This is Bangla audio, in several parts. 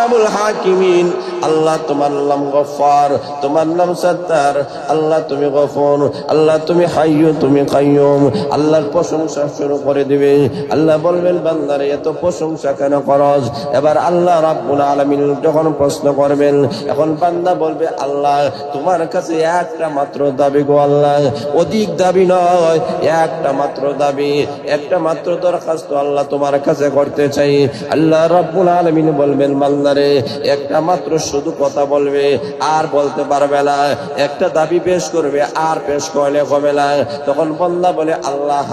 আহকামুল হাকিমিন। আল্লাহ তোমার নাম গফফার, তোমার নাম সত্তার। আল্লাহ তুমি গফুর, আল্লাহ তুমি হাইয়্যু, তুমি কাইয়্যুম। আল্লাহর প্রশংসা শুরু করে দিবে। আল্লাহ বলবেন বান্দারে এত প্রশংসা কেন করস? এবার আল্লাহ রাব্বুল আলামিন যখন প্রশ্ন করবেন, এখন বান্দা বলবে আল্লাহ তোমার কাছে একটা মাত্র দাবি গো আল্লাহ, অধিক দাবি নয়, একটা মাত্র দাবি, একটা মাত্র দরখাস্ত আল্লাহ তোমার কাছে করতে চাই। আল্লাহ রাব্বুল আলামিন বলবেন বান্দারে একটা মাত্র শুধু কথা বলবে আর বলতে পারবে না, একটা দাবি পেশ করবে আর পেশ করলে হবে না। তখন বান্দা বলে আল্লাহ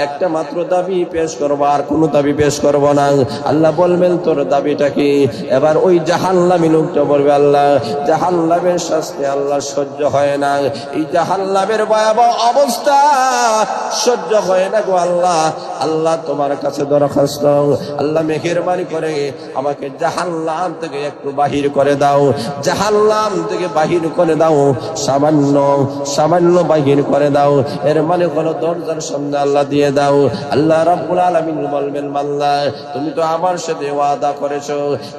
একটা মাত্র দাবি পেশ করবো, আর কোনো দাবি পেশ করবো না। আল্লাহ বলবেন তোর দাবিটা কি? এবার ওই জাহান্নামী লোকটা বলবে আল্লাহ জাহান্নামের শাস্তি আল্লাহ সহ্য হয় না, এই জাহান্নামের ভয়াবহ অবস্থা সহ্য হয় না গো আল্লাহ। আল্লাহ তোমার কাছে দরখাস্ত, আল্লাহ মেহেরবানি করে আমাকে জাহান্নাম থেকে একটু বাহির করে দাও, জাহান্নাম থেকে বাহির করে দাও, সামান্য সামান্য বাহির করে দাও। এর মানে হলো দরজার সামনে আল্লাহ দিয়ে দাও। আল্লাহ রাব্বুল আলামিন বলবেন বান্দা তুমি তো আমার সাথে ওয়াদা করেছো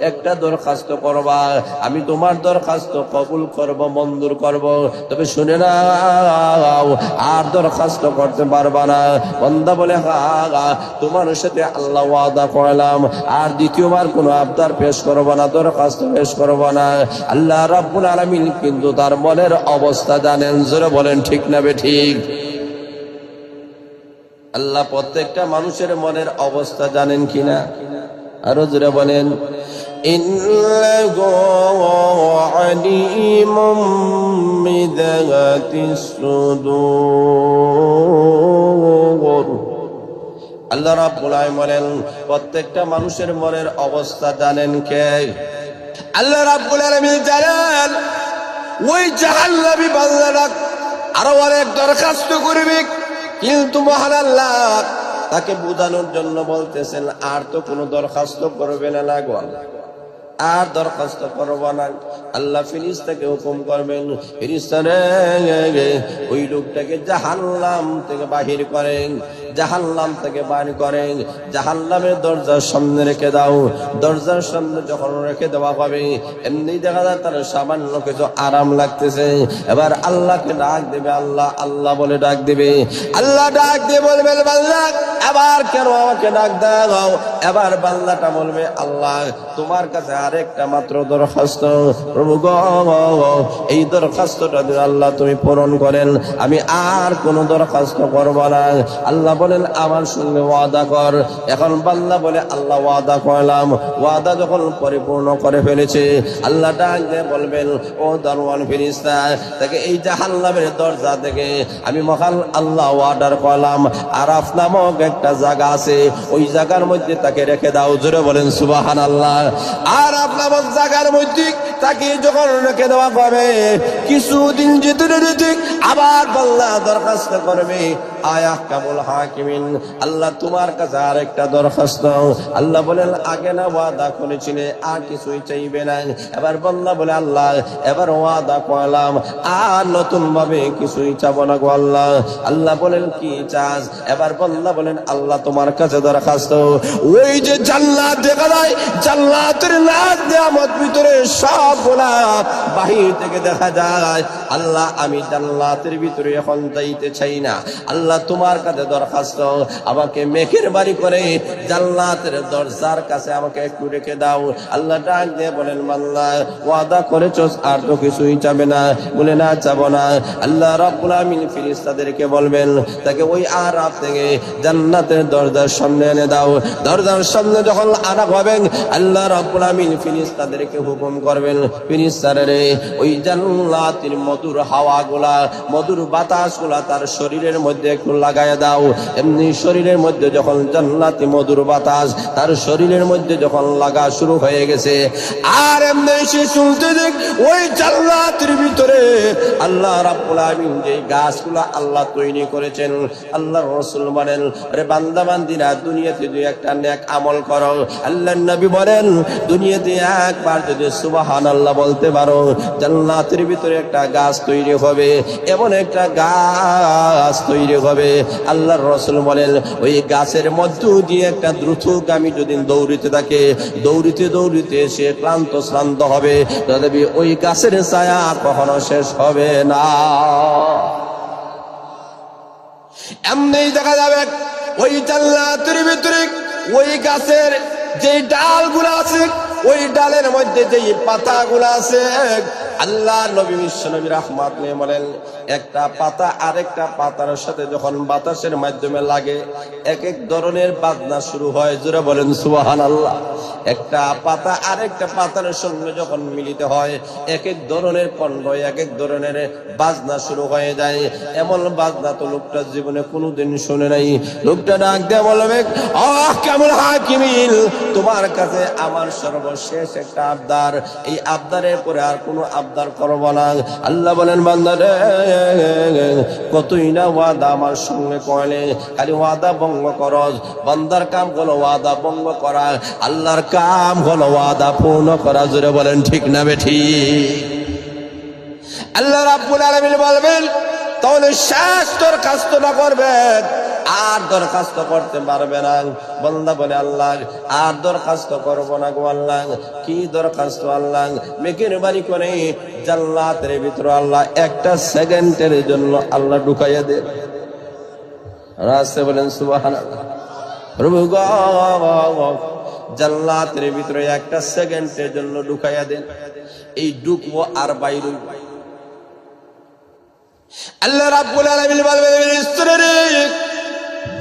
একটা দরখাস্ত করবা, আমি তোমার দরখাস্ত কবুল করব, মঞ্জুর করব, তবে শুনে নাও আর দরখাস্ত করতে পারবা না। বান্দা বলে হ্যাঁ তোমার সাথে আল্লাহ ওয়াদা করলাম আর দ্বিতীয়বার কোনো আবদার পেশ করব না, দরখাস্ত পেশ করব না। আল্লাহ রাব্বুল আলামিন কিন্তু তার মনের অবস্থা জানেন। জোরে বলেন ঠিক না বেঠিক? আল্লাহ প্রত্যেকটা মানুষের মনের অবস্থা জানেন কিনা? আরো জোরে বলেন ইন্নাহু আলিমুম বিযাতিস সুদূর। আল্লাহ রাব্বুল আলামিন বলেন প্রত্যেকটা মানুষের মনের অবস্থা জানেন কে? আল্লাহ রাব্বুল আলামিন জানেন। ওই জাহান্নামী বান্দারা আরো অনেক দরখাস্ত করবে, কিন্তু মহান আল্লাহ তাকে বোঝানোর জন্য বলতেছেন আর তো কোনো দরখাস্ত করবে না গো, আর দরখাস্ত করবো না। আল্লাহ ফেরেশতাকে হুকুম করবেন ফেরেশতারা ওই লোকটাকে জাহান্নাম থেকে বাহির করেন, জাহান্নাম থেকে বাহির করেন, জাহান্নামের দরজার সামনে রেখে দাও। দরজার সামনে যখন রেখে দেওয়া হবে এমনি দেখা যায় তার সামান্য কিছু আরাম লাগতেছে। এবার আল্লাহকে ডাক দেবে, আল্লাহ আল্লাহ বলে ডাক দেবে। আল্লাহ ডাক দিয়ে বলবেন বান্দা এবার কেন আমাকে ডাক দাও? এবার বান্দাটা বলবে আল্লাহ তোমার কাছে আরেকটা মাত্র দরখাস্ত, প্রভু গো এই দরখাস্তটা যদি আল্লাহ তুমি পূরণ করেন আমি আর কোন দরখাস্ত করব না। আল্লাহ বলেন আমার সঙ্গে ওয়াদা কর। এখন বান্দা বলে আল্লাহ ওয়াদা করলাম। ওয়াদা যখন পরিপূর্ণ করে ফেলেছে আল্লাহ ডাক দিয়ে বলবেন ও দারওয়ান ফেরেশতা তাকে এই জাহান্নামের দরজা থেকে আমি মহান আল্লাহ অর্ডার করলাম আরাফ নামক একটা জায়গা আছে, ওই জায়গার মধ্যে তাকে রেখে দাও। জোরে বলেন সুবহানাল্লাহ। আরাফ নামক জায়গার মধ্যে তাকে যখন রেখে দেওয়া হবে কিছুদিন যেতে যেতে আবার বান্দা দরখাস্ত করবে আয়া কামুল হাকিমিন আল্লাহ তোমার কাছে আরেকটা দরখাস্ত। আল্লাহ বলেন আগে না ওয়াদা করেছিলে আর কিছুই চাইবে না। এবার বান্দা বলে আল্লাহ এবার ওয়াদা করলাম আর নতুন ভাবে কিছুই চাবো না গো আল্লাহ। আল্লাহ বলেন কি চাস? এবার বান্দা বলেন আল্লাহ তোমার কাছে দরখাস্ত ওই যে জান্নাত দেখা যায়, জান্নাতের নাজ নিয়ামত ভিতরে সবগুলা বাহির থেকে দেখা যায়। আল্লাহ আমি জান্নাতের ভিতরে এখন যাইতে চাই না। আল্লাহ তোমার কাছে দরখাস্ত আমাকে মেঘের বাড়ি করে জান্নাতের দরজার কাছে আমাকে একটু রেখে দাও। আল্লাহ ডাক দিয়ে বলেন বান্দা ওয়াদা করেছস আর তো কিছুই চাবে না? বলে না চাবো না। আল্লাহ রাব্বুল আলামিন ফেরেশতাদেরকে বলবেন তাকে ওই আরাফ থেকে জান্নাতের দরজার সামনে এনে দাও। দরজার সামনে যখন আনা হবেন আল্লাহ রাব্বুল আলামিন ফেরেশতাদেরকে হুকুম করবেন ফেরেশতারা রে ওই জান্নাতের মধুর হাওয়াগুলা মধুর বাতাসগুলা তার শরীরের মধ্যে একটু লাগায় দাও। এমনি শরীরের মধ্যে যখন জান্নাতি মধুর বাতাস তার শরীরের মধ্যে যখন লাগা শুরু হয়ে গেছে আর এমনি সে শুনতে দেখ ওই জান্নাতের ভিতরে আল্লাহ রাব্বুল আলামিন যে গাছগুলা আল্লাহ তৈরি করেছেন। আল্লাহ রাসূল বলেন আরে বান্দা বান্দিরা দুনিয়াতে দুই একটা নেক আমল করো। আল্লাহর নবী বলেন দুনিয়াতে একবার যদি সুবহানাল্লাহ বলতে পারো জান্নাতের ভিতরে একটা গাছ তৈরি হবে, এমন একটা গাছ তৈরি হবে হবে। আল্লাহর রাসূল বলেন ওই গাছের মধ্য দিয়ে একটা দ্রুতগামী যদি দৌড়িতে থাকে, দৌড়িতে দৌড়িতে সে শ্রান্ত হবে, তবে ওই গাছের ছায়া কখনো শেষ হবে না। এমনি দেখা যাবে ওই জান্নাতের ভিতরে ওই গাছের যে ডালগুলো আছে, ওই ডালের মধ্যে যে পাতাগুলো আছে, আল্লাহ নবী বিশ্বনবী রাহমাতুল্লাহ বলেন একটা পাতা আরেকটা পাতার সাথে যখন বাতাসের মাধ্যমে লাগে এক এক ধরনের বাজনা শুরু হয়। জোরে বলেন সুবহানাল্লাহ। একটা পাতা আরেকটা পাতার সঙ্গে যখন মিলিত হয় এক এক ধরনের কণ্ঠ, এক এক ধরনের বাজনা শুরু হয়ে যায়। এমন বাজনা তো লোকটা জীবনে কোনোদিন শুনে নাই। লোকটা ডাক দিয়ে বলবে, আহ কামুল হাকিমিন, তোমার কাছে আমার সর্বশেষ একটা আবদার, এই আবদারের পরে আর কোনো আবদার করব না। আল্লাহ বলেন বান্দা রে, কতই না ওয়াদা আমার সঙ্গে করলে, খালি ওয়াদা ভঙ্গ করস। বান্দার কাম হলো ওয়াদা ভঙ্গ করা, আল্লাহর কাম হলো ওয়াদা পূর্ণ করা। জোরে বলেন ঠিক না বেঠিক? আল্লাহ রাব্বুল আলামিন বলবেন তাহলে শেষ দরখাস্ত না করবেন, আর দরখাস্ত করতে পারবে না। বান্দা বলে আল্লাহ আর দরখাস্ত করব না গো আল্লাহ। কি দরখাস্ত আল্লাহ? মেকের বাড়ি করে জান্নাতের ভিতরে আল্লাহ একটা সেকেন্ডের জন্য আল্লাহ ঢুকাইয়া দেন। রাস্তে বলেন সুবহানাল্লাহ। প্রভু গো, জান্নাতের ভিতরে একটা সেকেন্ডের জন্য ঢুকাইয়া দেন। এই ঢুকবো আর বাইরে আল্লাহ রাব্বুল আলামিন বলবেন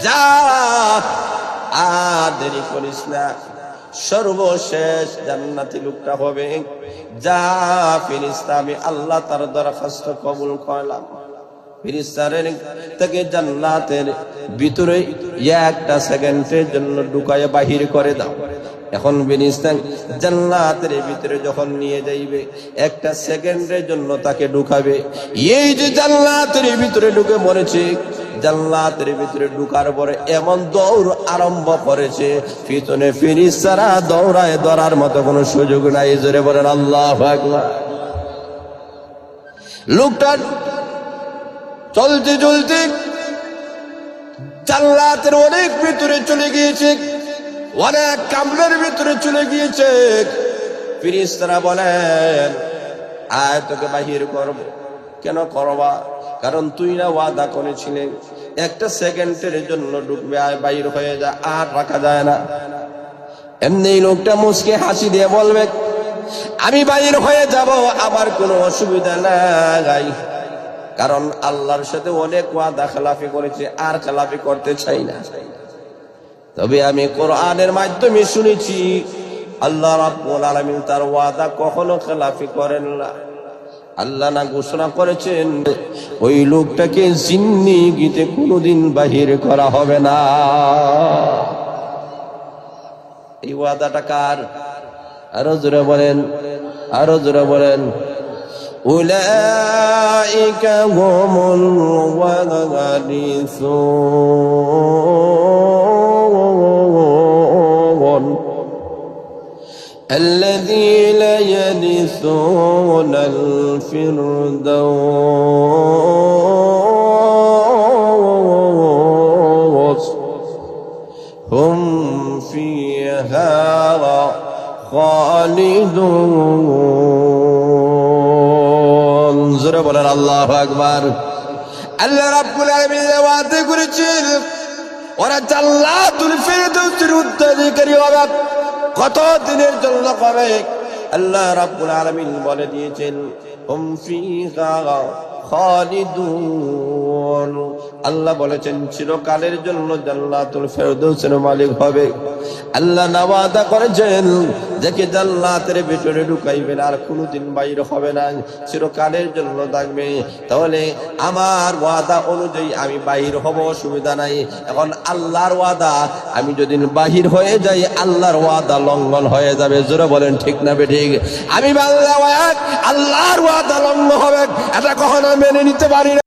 যা, আর দেরি করিস না, সর্বশেষ জান্নাতি লোকটা হবে। যা ফেরেশতা, আমি আল্লাহ তার দরখাস্ত কবুল করলাম। ফেরেশতাদের থেকে জান্নাতের ভিতরে একটা সেকেন্ডের জন্য ঢুকায় বাহির করে দাও। এখন ফেরেশতা জান্নাতের ভিতরে যখন নিয়ে যাইবে একটা সেকেন্ডের জন্য তাকে ঢুকাবে। এই যে জান্নাতের ভিতরে ঢুকে মরেছে, জান্নাতের ভিতরে ঢুকার পরে এমন দৌড় আরম্ভ করেছে, পিছনে ফেরেশতারা দৌড়ায়, ধরার মতো কোনো সুযোগ নাই। জোরে বলেন আল্লাহু আকবার। লোকটা চলতে চলতে জান্নাতের অনেক ভিতরে চলে গিয়েছে, অনেক কামরার ভিতরে চলে গিয়েছে। ফেরেশতারা বলেন আয় তোকে বাহির করব। কেন করবা? কারণ তুই না ওয়াদা করেছিলেন একটা সেকেন্ডের জন্য ঢুকবে, আয় বাইর হয়ে যা, আর রাখা যায় না। এমনি লোকটা মুচকে হাসি দিয়ে বলবে আমি বাইর হয়ে যাব, আমার কোনো অসুবিধা নাই, কারণ আল্লাহর সাথে অনেক ওয়াদা খেলাফি করেছে, আর খেলাফি করতে চাই না। তবে আমি কোরআনের মাধ্যমে শুনেছি আল্লাহ রাব্বুল আলামিন তার ওয়াদা কখনো খেলাফি করেন না। আল্লাহ না ঘোষণা করেছেন ওই লোকটাকে জিন্দেগিতে কোনোদিন বাহির করা হবে না। এই ওয়াদাটা কার? আরো জোরে বলেন, আরো জোরে বলেন। উলাইকা হুমুল ওয়ারিসুন الذين يرثون الفردوس هم فيها خالدون। জোরে বলেন আল্লাহু আকবার। আল্লাহ রাব্বুল আলামিন ওয়াদা করেছেন ওরা জান্নাতুল ফিরদাউসের অধিকারী হবে। কত দিনের জন্য পাবে? আল্লাহ রাব্বুল আলামিন বলে দিয়েছেন হুম ফিহা খালিদুন। আল্লাহ বলেছেন চিরকালের জন্য জান্নাতুল ফিরদাউসের মালিক হবে। আল্লাহ ওয়াদা করেছেন যাকে জান্নাতের ভিতরে ঢুকাইবেন আর কোনোদিন বাইর হবে না, চিরকালের জন্য থাকবে। তাহলে আমার ওয়াদা অনুযায়ী আমি বাহির হব, অসুবিধা নাই। এখন আল্লাহর ওয়াদা, আমি যদি বাহির হয়ে যাই আল্লাহর ওয়াদা লঙ্ঘন হয়ে যাবে। জোরে বলেন ঠিক না বেঠিক? আমি আল্লাহর ওয়াদা লঙ্ঘন হবে এটা কখনো মেনে নিতে পারি না।